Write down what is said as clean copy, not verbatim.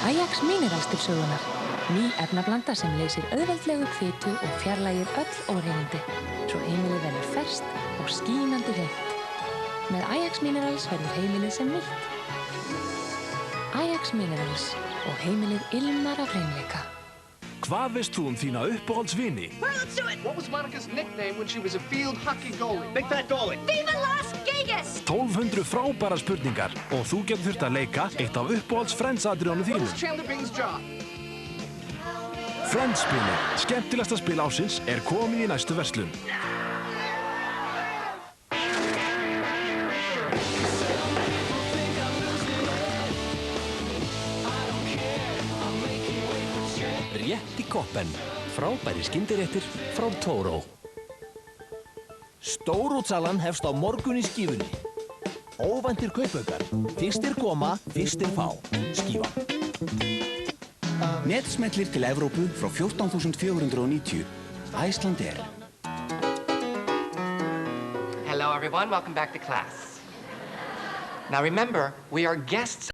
Ajax Minerals til sögunar. Ný efnablanda sem leysir auðveldlega upp fitu og fjarlægir öll óhreinindi, svo heimilið verður ferskt og skínandi hreint. Með Ajax Minerals verður heimilið sem nýtt. Ajax Minerals og heimilið ilmar af hreinleika. Hvað veist þú þína uppáhaldsvini? Let's do it! What was Monica's nickname when she was a field hockey goalie? Big fat goalie! Viva Las Vegas! 1200 frábærar spurningar og þú getur þurft að leika eitt af uppáhalds Friends-atriðunum What þínum. is Chandler Bing's job? Friends-spilið, skemmtilegasta spil ársins, komið í næstu verslun. Rétt í koppen, frábæri skyndiréttir frá Toro. Stórútsalan hefst á morgun í Skífunni. Óvæntir kaupaukar, fyrstir koma, fyrstir fá. Skífan. Netsmellir til Evrópu frá 14.490. Icelandair. Hello everyone, welcome back to class. Now remember, we are guests